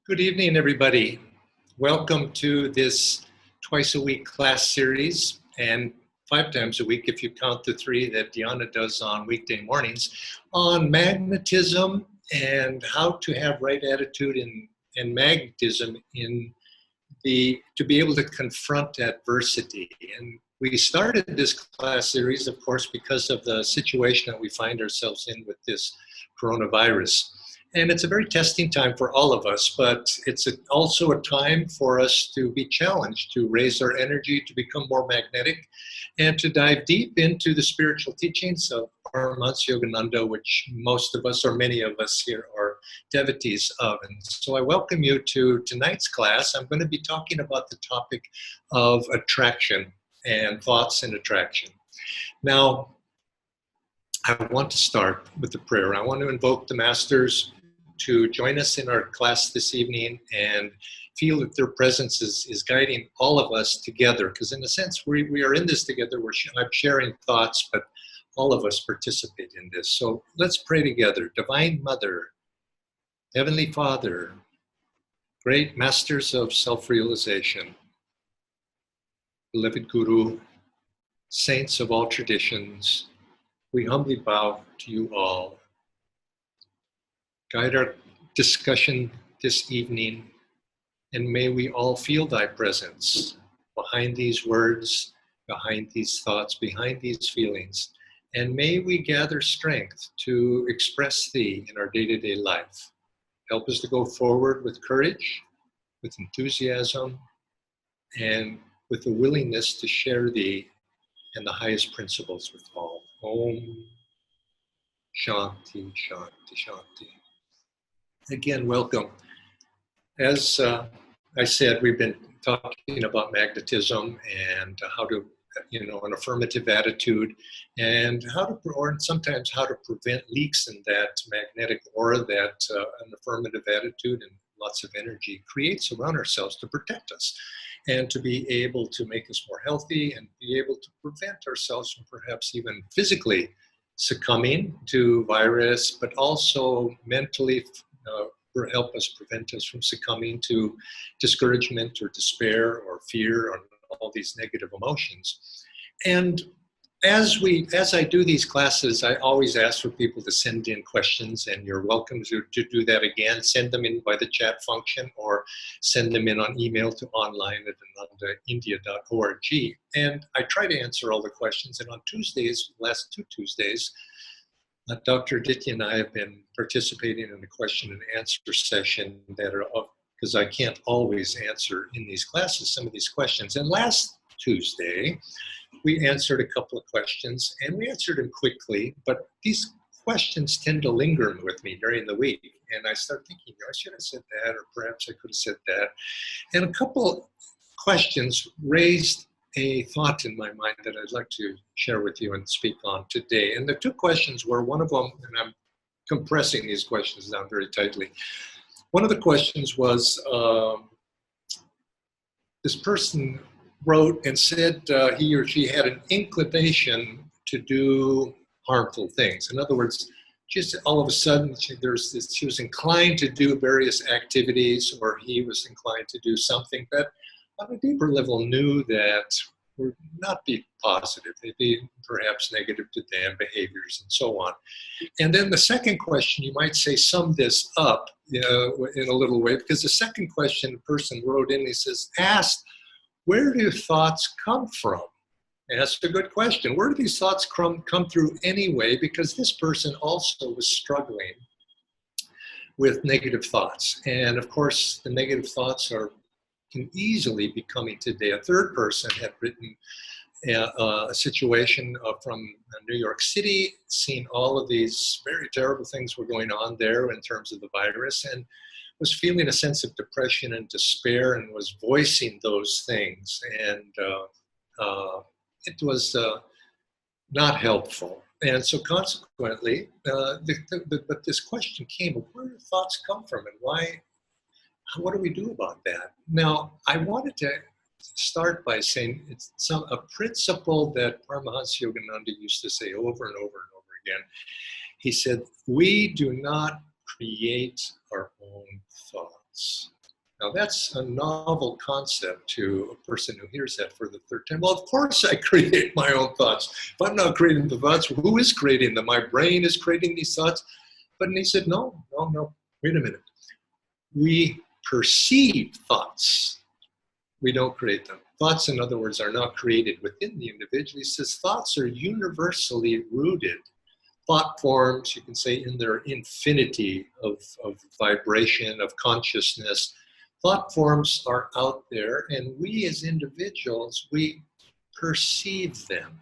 Good evening, everybody. Welcome to this twice a week class series and 5 times a week if you count the 3 that Diana does on weekday mornings on magnetism and how to have right attitude and magnetism to be able to confront adversity. And we started this class series, of course, because of the situation that we find ourselves in with this coronavirus. And it's a very testing time for all of us, but it's also a time for us to be challenged, to raise our energy, to become more magnetic, and to dive deep into the spiritual teachings of Paramahansa Yogananda, which most of us or many of us here are devotees of. And so I welcome you to tonight's class. I'm going to be talking about the topic of attraction and thoughts and attraction. Now, I want to start with a prayer. I want to invoke the masters to join us in our class this evening and feel that their presence is guiding all of us together. Because in a sense, we are in this together. I'm sharing thoughts, but all of us participate in this. So let's pray together. Divine Mother, Heavenly Father, great masters of self-realization, beloved Guru, saints of all traditions, we humbly bow to you all. Guide our discussion this evening, and may we all feel thy presence behind these words, behind these thoughts, behind these feelings. And may we gather strength to express thee in our day-to-day life. Help us to go forward with courage, with enthusiasm, and with the willingness to share thee and the highest principles with all. Om Shanti, Shanti, Shanti. Again, welcome. As I said, we've been talking about magnetism and how to, an affirmative attitude and sometimes how to prevent leaks in that magnetic aura that an affirmative attitude and lots of energy creates around ourselves to protect us and to be able to make us more healthy and be able to prevent ourselves from perhaps even physically succumbing to virus, but also mentally help us prevent us from succumbing to discouragement or despair or fear or all these negative emotions. And as I do these classes, I always ask for people to send in questions, and you're welcome to do that again. Send them in by the chat function or send them in on email to online@anandaindia.org. And I try to answer all the questions. And on Tuesdays, last 2 Tuesdays, Dr. Aditya and I have been participating in a question and answer session because I can't always answer in these classes some of these questions. And last Tuesday, we answered a couple of questions, and we answered them quickly, but these questions tend to linger with me during the week. And I start thinking, I should have said that, or perhaps I could have said that. And a couple questions raised a thought in my mind that I'd like to share with you and speak on today. And the 2 questions were, one of them, and I'm compressing these questions down very tightly. One of the questions was, this person wrote and said he or she had an inclination to do harmful things. In other words, just all of a sudden, she was inclined to do various activities, or he was inclined to do something that on a deeper level knew that would not be positive. They'd be perhaps negative to them, behaviors and so on. And then the second question, you might say, sum this up in a little way, because the second question the person wrote in, he says, asked, where do thoughts come from? And that's a good question. Where do these thoughts come through anyway? Because this person also was struggling with negative thoughts. And of course, the negative thoughts can easily be coming today. A third person had written a situation from New York City, seen all of these very terrible things were going on there in terms of the virus, and was feeling a sense of depression and despair and was voicing those things. And it was not helpful. And so consequently, but this question came, where do thoughts come from and why? What do we do about that? Now, I wanted to start by saying it's a principle that Paramahansa Yogananda used to say over and over and over again. He said, we do not create our own thoughts. Now that's a novel concept to a person who hears that for the third time. Well, of course I create my own thoughts. If I'm not creating the thoughts, who is creating them? My brain is creating these thoughts. But he said, no, wait a minute. We perceive thoughts. We don't create them. Thoughts, in other words, are not created within the individual. He says thoughts are universally rooted. Thought forms, you can say, in their infinity of vibration, of consciousness. Thought forms are out there, and we as individuals, we perceive them,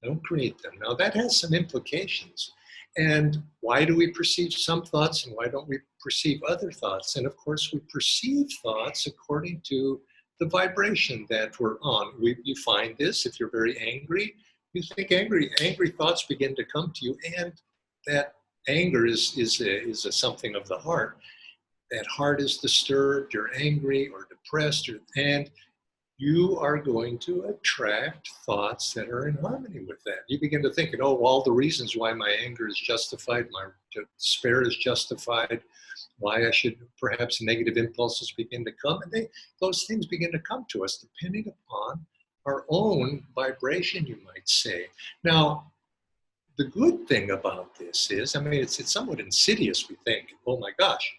don't create them. Now that has some implications. And why do we perceive some thoughts and why don't we perceive other thoughts? And of course, we perceive thoughts according to the vibration that we're on. You find this if you're very angry, you think angry thoughts begin to come to you, and that anger is something of the heart. That heart is disturbed, you're angry or depressed, and you are going to attract thoughts that are in harmony with that. You begin to think, all the reasons why my anger is justified, my despair is justified, why I should, perhaps negative impulses begin to come, and those things begin to come to us depending upon our own vibration, you might say. Now, the good thing about this is, it's somewhat insidious. We think, oh my gosh,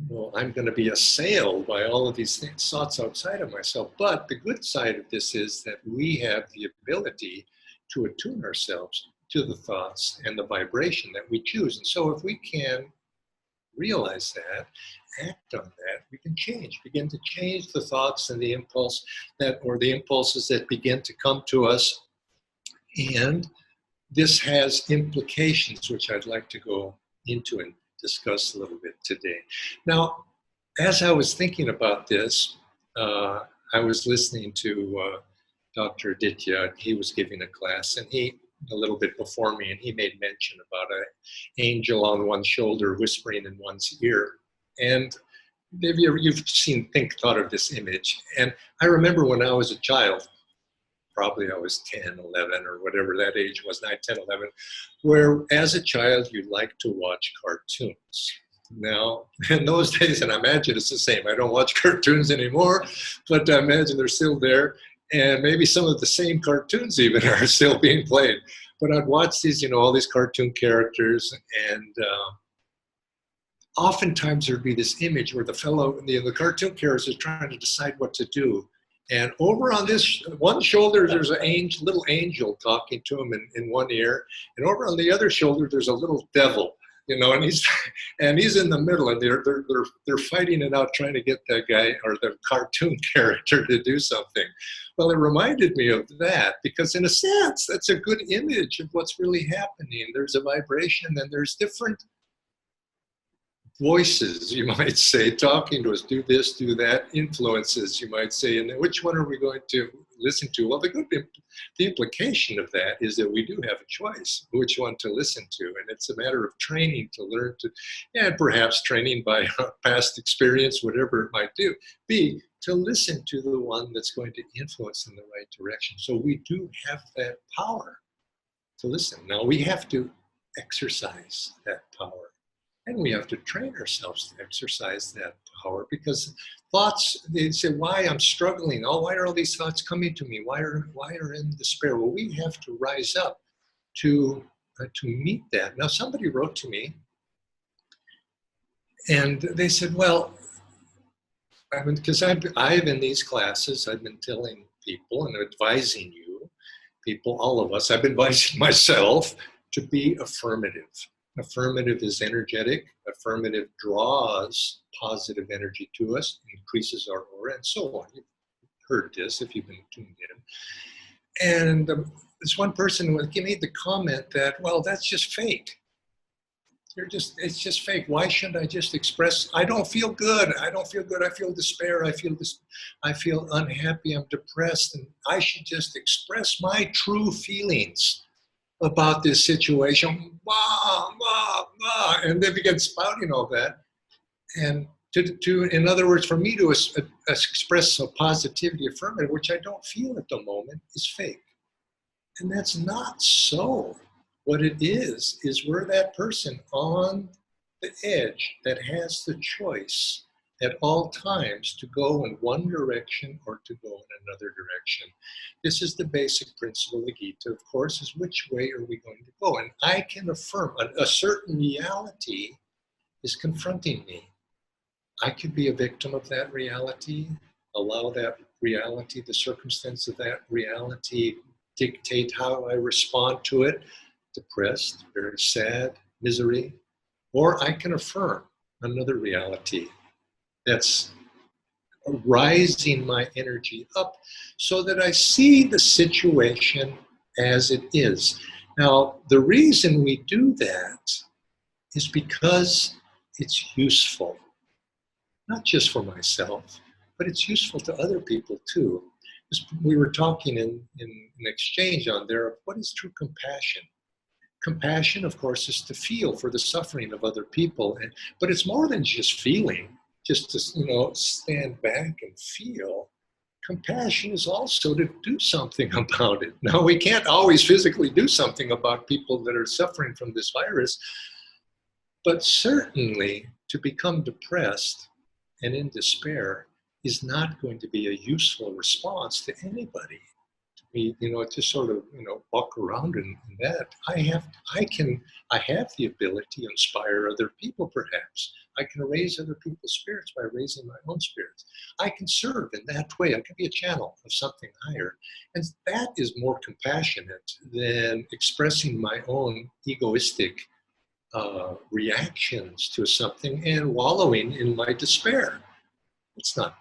well, I'm going to be assailed by all of these thoughts outside of myself. But the good side of this is that we have the ability to attune ourselves to the thoughts and the vibration that we choose. And so if we can realize that, act on that, we can begin to change the thoughts and the impulses that begin to come to us. And this has implications, which I'd like to go into and discuss a little bit today. Now, as I was thinking about this, I was listening to Dr. Aditya. He was giving a class, and a little bit before me, and he made mention about an angel on one shoulder whispering in one's ear. And maybe you've thought of this image. And I remember when I was a child, probably I was 10, 11, or whatever that age was, 9, 10, 11, where as a child you like to watch cartoons. Now, in those days, and I imagine it's the same, I don't watch cartoons anymore, but I imagine they're still there, and maybe some of the same cartoons even are still being played. But I'd watch these, all these cartoon characters, and oftentimes there'd be this image where the cartoon character is trying to decide what to do. And over on this one shoulder, there's a little angel talking to him in one ear. And over on the other shoulder, there's a little devil, and he's in the middle, and they're fighting it out, trying to get that guy or the cartoon character to do something. Well, it reminded me of that because in a sense, that's a good image of what's really happening. There's a vibration, and there's different voices, you might say, talking to us, do this, do that, influences, you might say, and which one are we going to listen to? Well, the implication of that is that we do have a choice which one to listen to, and it's a matter of training to learn to, and perhaps training by past experience, whatever it might be, to listen to the one that's going to influence in the right direction. So we do have that power to listen. Now we have to exercise that power. And we have to train ourselves to exercise that power, because thoughts, they say, why I'm struggling? Why are all these thoughts coming to me? Why are in despair? Well, we have to rise up to meet that. Now, somebody wrote to me, and they said, well, because I've in these classes, I've been telling people and advising people, all of us, I've been advising myself to be affirmative. Affirmative is energetic. Affirmative draws positive energy to us, increases our aura, and so on. You've heard this if you've been tuned in. And this one person made the comment that, well, that's just fake. It's just fake. Why shouldn't I just express? I don't feel good. I feel despair. I feel unhappy. I'm depressed, and I should just express my true feelings about this situation, and they began spouting all that. And in other words, for me to express a positivity affirmative, which I don't feel at the moment, is fake. And that's not so. What it is we're that person on the edge that has the choice at all times to go in one direction or to go in another direction. This is the basic principle of the Gita, of course, is which way are we going to go? And I can affirm a certain reality is confronting me. I could be a victim of that reality, allow that reality, the circumstance of that reality, dictate how I respond to it, depressed, very sad, misery, or I can affirm another reality that's rising my energy up so that I see the situation as it is. Now, the reason we do that is because it's useful, not just for myself, but it's useful to other people too. We were talking in an exchange on there of what is true compassion. Compassion, of course, is to feel for the suffering of other people, but it's more than just feeling, just to stand back and feel. Compassion is also to do something about it. Now, we can't always physically do something about people that are suffering from this virus, but certainly to become depressed and in despair is not going to be a useful response to anybody. To me, to sort of, walk around in that. I have the ability to inspire other people, perhaps. I can raise other people's spirits by raising my own spirits. I can serve in that way. I can be a channel of something higher. And that is more compassionate than expressing my own egoistic reactions to something and wallowing in my despair. That's not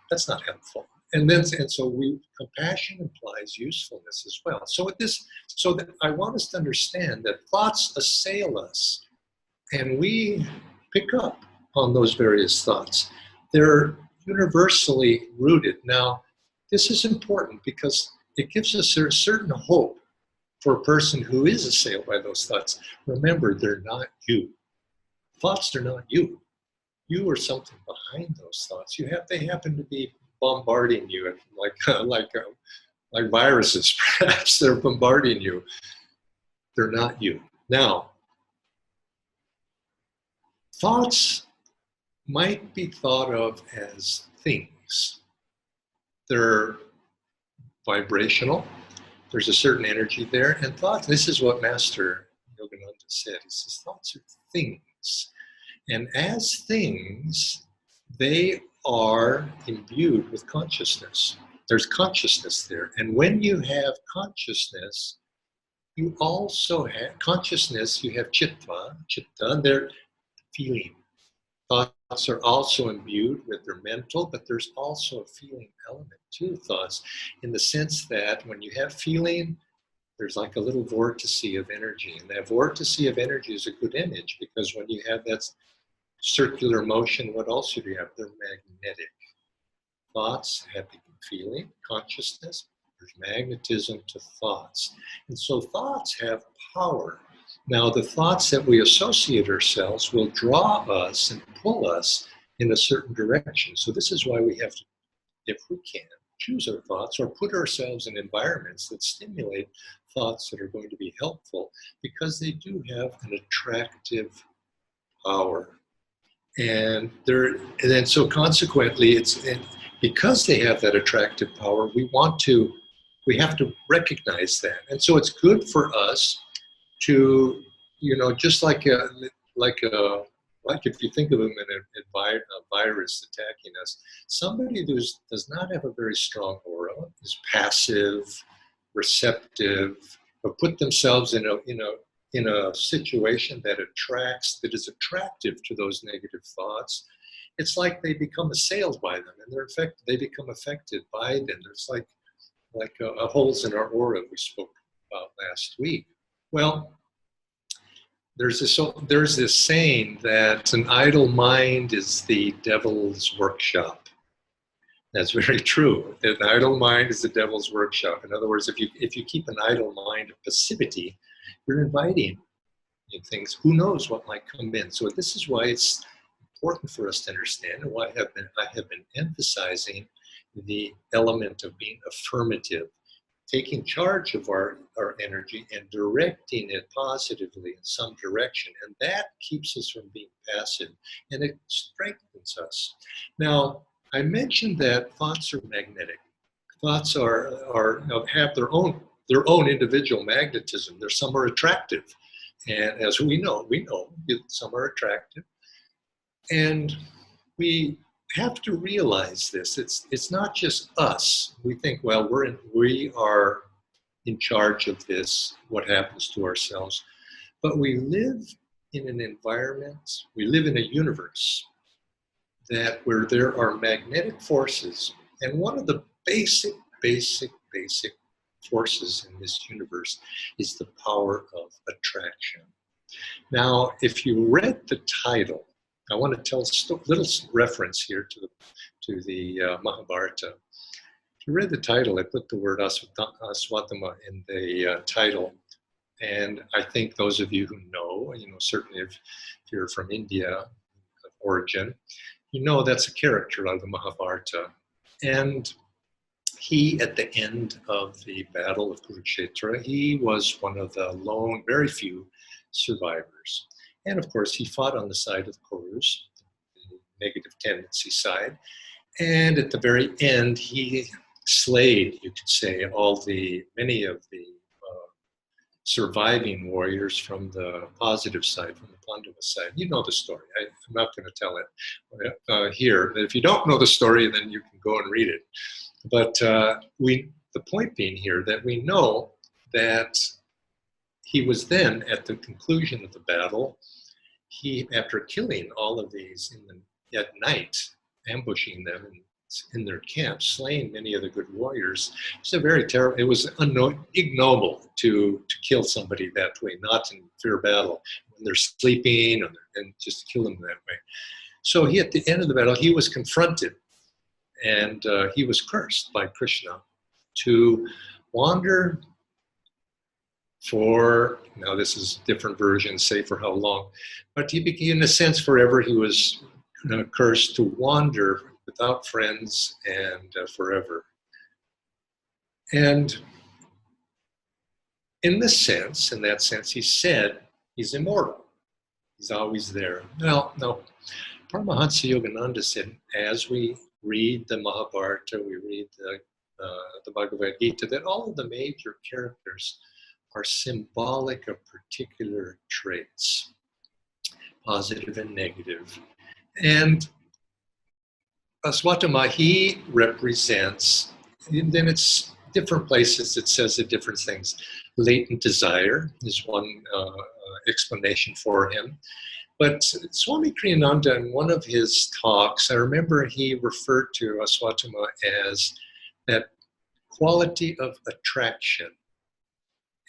helpful. And so compassion implies usefulness as well. So that I want us to understand that thoughts assail us, and we pick up on those various thoughts. They're universally rooted. Now, this is important because it gives us a certain hope for a person who is assailed by those thoughts. Remember, they're not you. Thoughts are not you. You are something behind those thoughts. They happen to be bombarding you like viruses. Perhaps they're bombarding you. They're not you. Now, thoughts might be thought of as things. They're vibrational. There's a certain energy there. And thoughts, this is what Master Yogananda said. He says, thoughts are things. And as things, they are imbued with consciousness. There's consciousness there. And when you have consciousness, you also have consciousness, you have chitta, and they're feeling. Thoughts are also imbued with their mental, but there's also a feeling element to thoughts, in the sense that when you have feeling, there's like a little vortice of energy. And that vortice of energy is a good image, because when you have that circular motion, what else do you have? They're magnetic. Thoughts have feeling, consciousness. There's magnetism to thoughts. And so thoughts have power. Now, the thoughts that we associate ourselves will draw us and pull us in a certain direction. So this is why we have to, if we can, choose our thoughts or put ourselves in environments that stimulate thoughts that are going to be helpful, because they do have an attractive power. And then so consequently, because they have that attractive power, we have to recognize that. And so it's good for us to, just like if you think of them in a virus attacking us, somebody who does not have a very strong aura, is passive, receptive, or put themselves in a situation that is attractive to those negative thoughts, it's like they become assailed by them, and they become affected by them. There's like holes in our aura we spoke about last week. Well, there's this saying that an idle mind is the devil's workshop. That's very true. An idle mind is the devil's workshop. In other words, if you keep an idle mind of passivity, you're inviting in things. Who knows what might come in? So this is why it's important for us to understand, and why I have been emphasizing the element of being affirmative. taking charge of our energy and directing it positively in some direction. And that keeps us from being passive, and it strengthens us. Now, I mentioned that thoughts are magnetic. Thoughts have their own individual magnetism. There's some are attractive, and as we know some are attractive, and we have to realize this. It's not just us. We think, well, we are in charge of this, what happens to ourselves, but we live in an environment, we live in a universe where there are magnetic forces, and one of the basic forces in this universe is the power of attraction. Now, if you read the title, I want to tell a little reference here to the Mahabharata. If you read the title, I put the word Ashwatama in the title, and I think those of you who know, certainly if you're from India of origin, you know that's a character out of the Mahabharata. And he, at the end of the Battle of Kurukshetra, he was one of the lone, very few survivors. And of course, he fought on the side of Kurus, the negative tendency side. And at the very end, he slayed, you could say, many of the surviving warriors from the positive side, from the Pandava side. You know the story. I'm not going to tell it here. If you don't know the story, then you can go and read it. But the point being here that we know that he was then, at the conclusion of the battle, after killing all of these at night, ambushing them in their camp, slaying many of the good warriors, it was ignoble to kill somebody that way, not in fair battle, when they're sleeping and just kill them that way. So at the end of the battle, he was confronted, and he was cursed by Krishna to wander now this is different versions, say for how long, but he became, in a sense, forever he was cursed to wander without friends and forever. And in that sense, he said he's immortal. He's always there. Well, no. Paramahansa Yogananda said, as we read the Mahabharata, we read the Bhagavad Gita, that all of the major characters are symbolic of particular traits, positive and negative. And Ashwatama, he represents, and then it's different places, it says it different things. Latent desire is one explanation for him. But Swami Kriyananda, in one of his talks, I remember he referred to Ashwatama as that quality of attraction.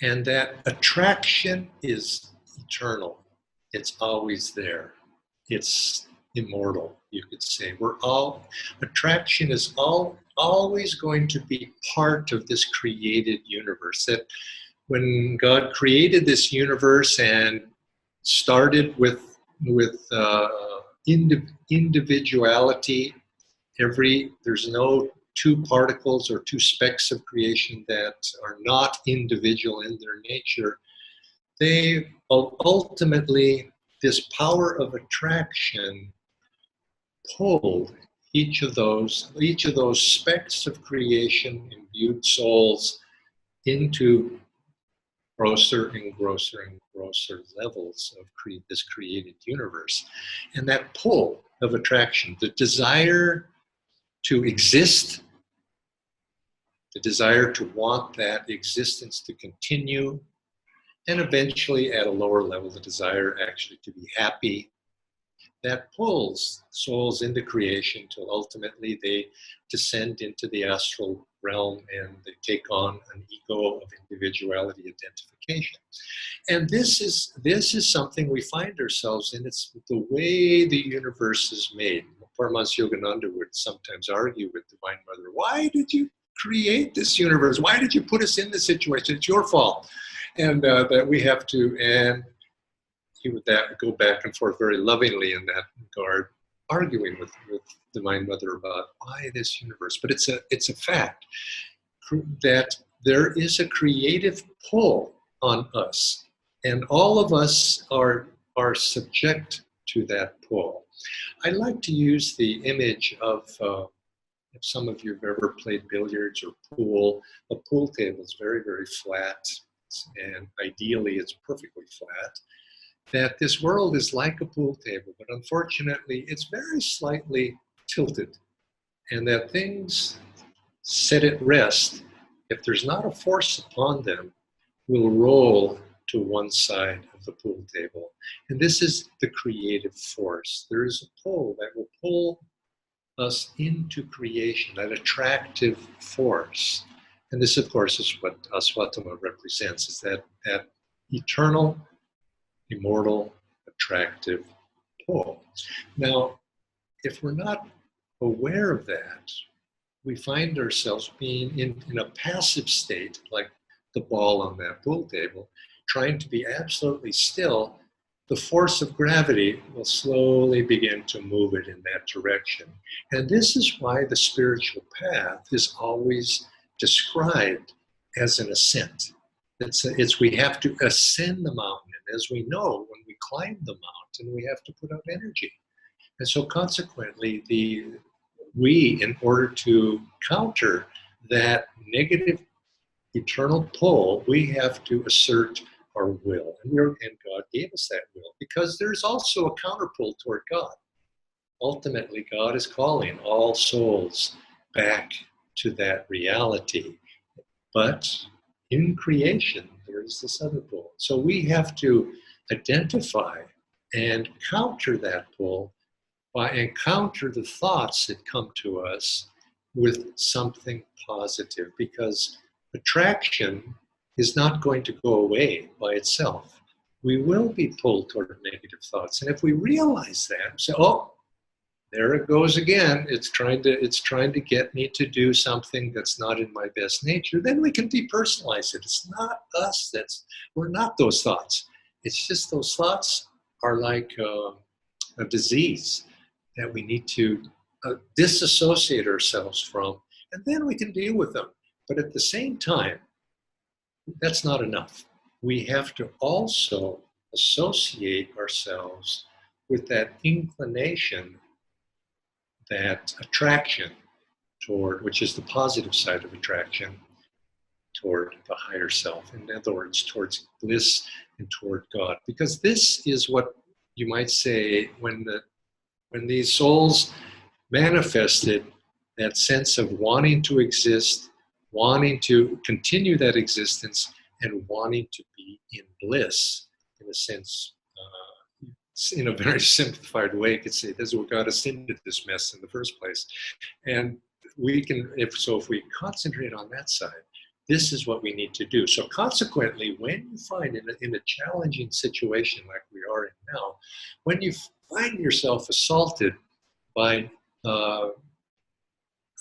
And that attraction is eternal. It's always there. It's immortal, you could say. Attraction is always going to be part of this created universe. That when God created this universe and started with individuality, there's no two particles or two specks of creation that are not individual in their nature. They ultimately, this power of attraction pulled each of those specks of creation, imbued souls, into grosser and grosser and grosser levels of this created universe. And that pull of attraction, the desire to exist, the desire to want that existence to continue, and eventually at a lower level, the desire actually to be happy, that pulls souls into creation till ultimately they descend into the astral realm and they take on an ego of individuality identification. And this is something we find ourselves in. It's the way the universe is made. Paramahansa Yogananda would sometimes argue with Divine Mother, why did you create this universe? Why did you put us in this situation? It's your fault. And that we have to, and he would go back and forth very lovingly in that regard, arguing with Divine Mother about why this universe. But it's a fact that there is a creative pull on us, and all of us are subject to that pull. I like to use the image of, if some of you have ever played billiards or pool, a pool table is very, very flat, and ideally it's perfectly flat. That this world is like a pool table, but unfortunately it's very slightly tilted, and that things set at rest, if there's not a force upon them, will roll to one side of the pool table. And this is the creative force. There is a pull that will pull us into creation, that attractive force. And this, of course, is what Ashwatama represents, is that eternal, immortal, attractive pull. Now, if we're not aware of that, we find ourselves being in a passive state, like the ball on that pool table, trying to be absolutely still. The force of gravity will slowly begin to move it in that direction. And this is why the spiritual path is always described as an ascent. It's we have to ascend the mountain. And as we know, when we climb the mountain, we have to put out energy. And so consequently, we, in order to counter that negative eternal pull, we have to assert our will. And God gave us that will, because there's also a counterpull toward God. Ultimately, God is calling all souls back to that reality. But in creation, there is this other pull. So we have to identify and counter that pull by encounter the thoughts that come to us with something positive, because attraction is not going to go away by itself. We will be pulled toward negative thoughts. And if we realize that and say, oh, there it goes again, it's trying to get me to do something that's not in my best nature, then we can depersonalize it. It's not us, we're not those thoughts. It's just those thoughts are like a disease that we need to disassociate ourselves from, and then we can deal with them. But at the same time, that's not enough. We have to also associate ourselves with that inclination, that attraction toward, which is the positive side of attraction, toward the higher self. In other words, towards bliss and toward God. Because this is what you might say when these souls manifested that sense of wanting to exist, wanting to continue that existence, and wanting to be in bliss, in a sense, in a very simplified way, you could say this is what got us into this mess in the first place. And we can, if we concentrate on that side, this is what we need to do. So consequently, when you find in a challenging situation like we are in now, when you find yourself assaulted by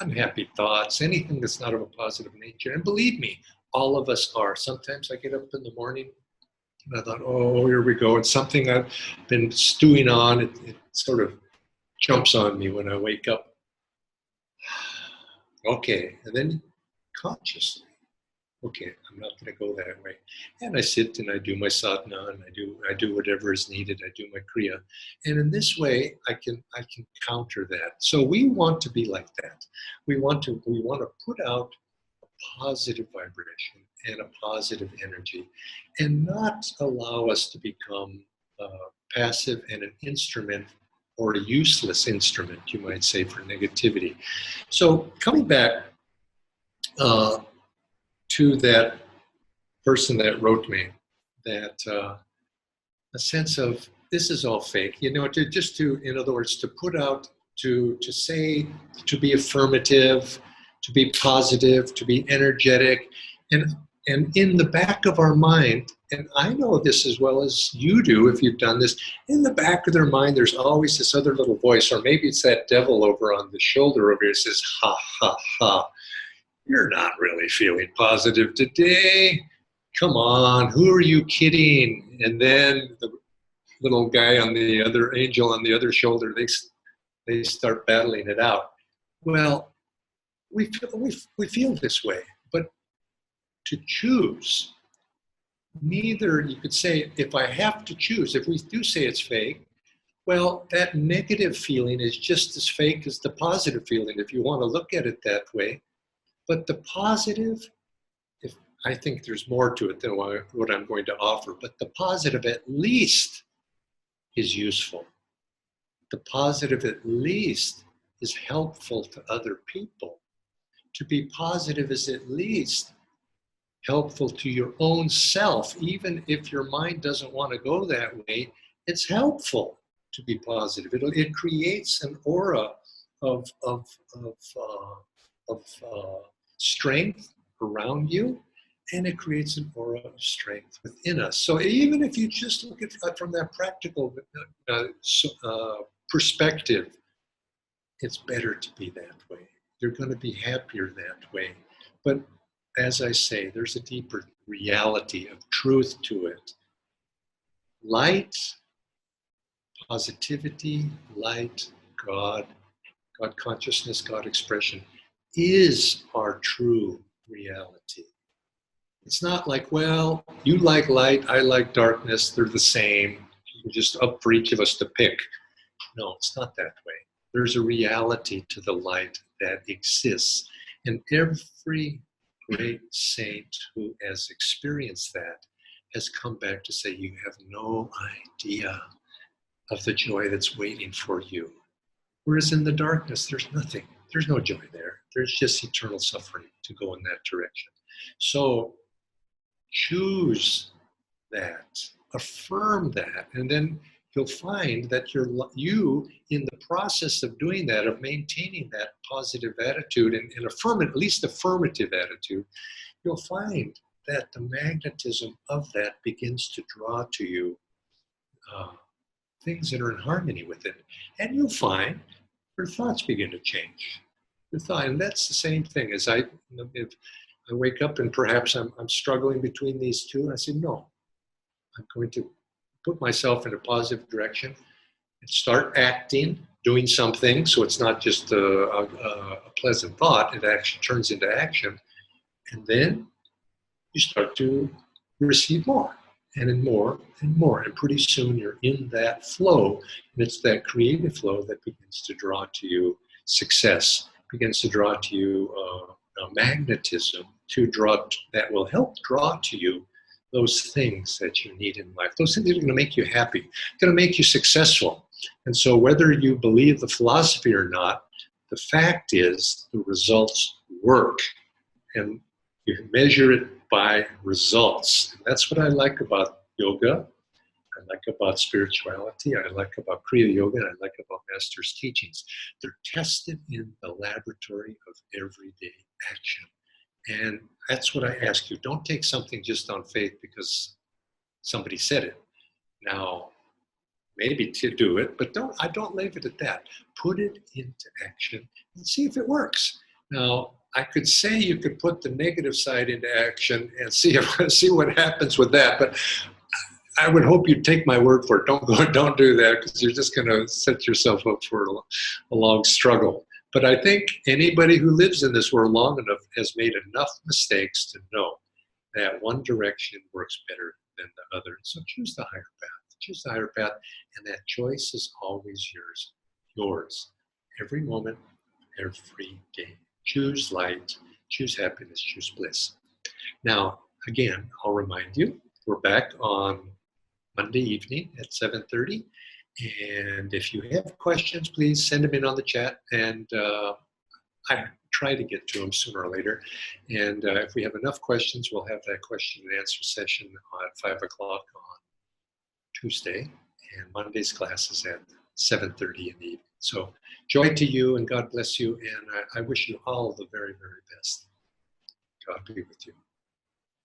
unhappy thoughts, anything that's not of a positive nature, and believe me, all of us are. Sometimes I get up in the morning and I thought, oh, here we go. It's something I've been stewing on. It sort of jumps on me when I wake up. Okay, and then consciously, okay, I'm not going to go that way. And I sit and I do my sadhana, and I do whatever is needed. I do my kriya, and in this way, I can counter that. So we want to be like that. We want to put out a positive vibration and a positive energy, and not allow us to become passive and an instrument, or a useless instrument, you might say, for negativity. So coming back to that person that wrote me, that a sense of this is all fake, in other words, to put out, to say, to be affirmative, to be positive, to be energetic, and in the back of our mind, and I know this as well as you do if you've done this, in the back of their mind there's always this other little voice, or maybe it's that devil over on the shoulder over here that says, ha, ha, ha, you're not really feeling positive today. Come on, who are you kidding? And then the little guy on the other, angel on the other shoulder, they start battling it out. Well, we feel this way, but to choose. Neither, you could say, if I have to choose, if we do say it's fake, well, that negative feeling is just as fake as the positive feeling, if you want to look at it that way. But the positive, if I think there's more to it than what I'm going to offer, but the positive at least is useful. The positive at least is helpful to other people. To be positive is at least helpful to your own self. Even if your mind doesn't want to go that way, it's helpful to be positive. It creates an aura of strength around you, and it creates an aura of strength within us. So even if you just look at it from that practical perspective, it's better to be that way. You're going to be happier that way. But as I say, there's a deeper reality of truth to it. Light, positivity, light, God consciousness, God expression is our true reality. It's not like, well, you like light, I like darkness, they're the same. It's just up for each of us to pick. No, it's not that way. There's a reality to the light that exists. And every great saint who has experienced that has come back to say, you have no idea of the joy that's waiting for you. Whereas in the darkness, there's nothing. There's no joy there. There's just eternal suffering to go in that direction. So choose that, affirm that, and then you'll find that you, in the process of doing that, of maintaining that positive attitude and at least affirmative attitude, you'll find that the magnetism of that begins to draw to you things that are in harmony with it. And you'll find your thoughts begin to change. And that's the same thing as if I wake up and perhaps I'm struggling between these two, and I say, no, I'm going to put myself in a positive direction and start acting, doing something, so it's not just a pleasant thought, it actually turns into action. And then you start to receive more and more and more. And pretty soon you're in that flow, and it's that creative flow that begins to draw to you success, begins to draw to you magnetism, that will help draw to you those things that you need in life. Those things are going to make you happy, going to make you successful. And so whether you believe the philosophy or not, the fact is the results work. And you measure it by results. And that's what I like about yoga. I like about spirituality. I like about Kriya Yoga. And I like about Master's teachings. They're tested in the laboratory of everyday action. And that's what I ask you. Don't take something just on faith because somebody said it. Now, maybe to do it, but I don't leave it at that. Put it into action and see if it works. Now, I could say you could put the negative side into action and see what happens with that, but I would hope you'd take my word for it. Don't do that, because you're just going to set yourself up for a long struggle. But I think anybody who lives in this world long enough has made enough mistakes to know that one direction works better than the other. So choose the higher path. Choose the higher path, and that choice is always yours. Yours. Every moment, every day. Choose light, choose happiness, choose bliss. Now, again, I'll remind you, we're back on Monday evening at 7:30. And if you have questions, please send them in on the chat, and I try to get to them sooner or later. And if we have enough questions, we'll have that question and answer session at 5 o'clock on Tuesday, and Monday's class is at 7:30 in the evening. So joy to you, and God bless you, and I wish you all the very, very best. God be with you.